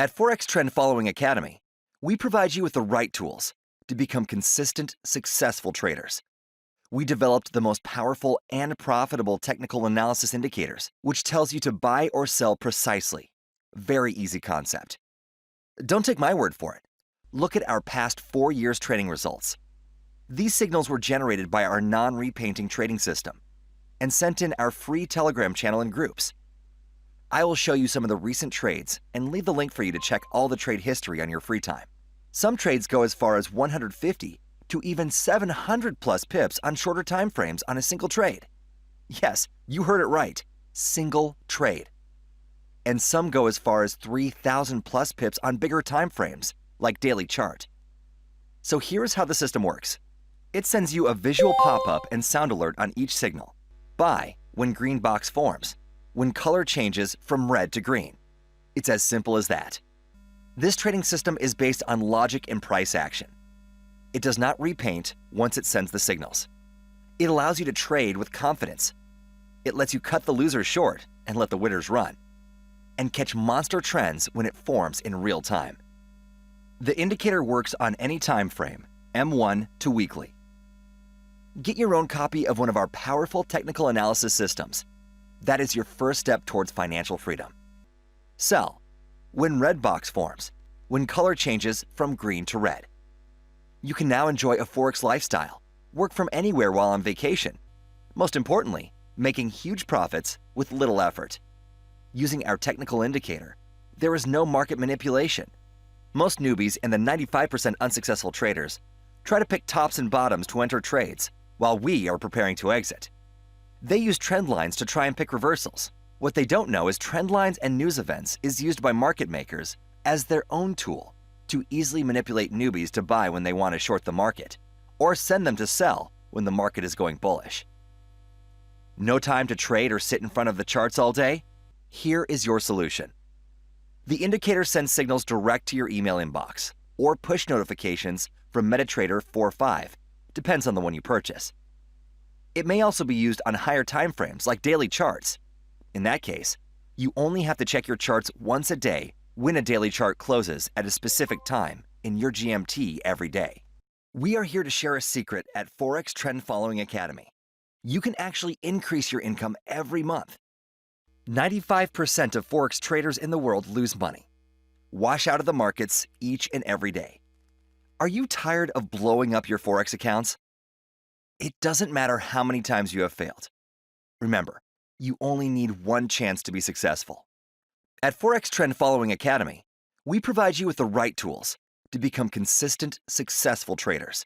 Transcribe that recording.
At Forex Trend Following Academy, we provide you with the right tools to become consistent, successful traders. We developed the most powerful and profitable technical analysis indicators, which tells you to buy or sell precisely. Very easy concept. Don't take my word for it. Look at our past 4 years trading results. These signals were generated by our non-repainting trading system and sent in our free Telegram channel in groups. I will show you some of the recent trades and leave the link for you to check all the trade history on your free time. Some trades go as far as 150 to even 700 plus pips on shorter time frames on a single trade. Yes, you heard it right, single trade. And some go as far as 3,000 plus pips on bigger time frames, like daily chart. So here's how the system works. It sends you a visual pop-up and sound alert on each signal. Buy when green box forms, when color changes from red to green. It's as simple as that. This trading system is based on logic and price action. It does not repaint once it sends the signals. It allows you to trade with confidence. It lets you cut the losers short and let the winners run, and catch monster trends when it forms in real time. The indicator works on any time frame, M1 to weekly. Get your own copy of one of our powerful technical analysis systems. That is your first step towards financial freedom. Sell when red box forms, when color changes from green to red. You can now enjoy a Forex lifestyle, work from anywhere while on vacation. Most importantly, making huge profits with little effort. Using our technical indicator, there is no market manipulation. Most newbies and the 95% unsuccessful traders try to pick tops and bottoms to enter trades while we are preparing to exit. They use trend lines to try and pick reversals. What they don't know is trend lines and news events is used by market makers as their own tool to easily manipulate newbies to buy when they want to short the market, or send them to sell when the market is going bullish. No time to trade or sit in front of the charts all day? Here is your solution. The indicator sends signals direct to your email inbox or push notifications from MetaTrader 4.5, depends on the one you purchase. It may also be used on higher time frames like daily charts. In that case, you only have to check your charts once a day when a daily chart closes at a specific time in your GMT every day. We are here to share a secret at Forex Trend Following Academy. You can actually increase your income every month. 95% of Forex traders in the world lose money, wash out of the markets each and every day. Are you tired of blowing up your Forex accounts? It doesn't matter how many times you have failed. Remember, you only need one chance to be successful. At Forex Trend Following Academy, we provide you with the right tools to become consistent, successful traders.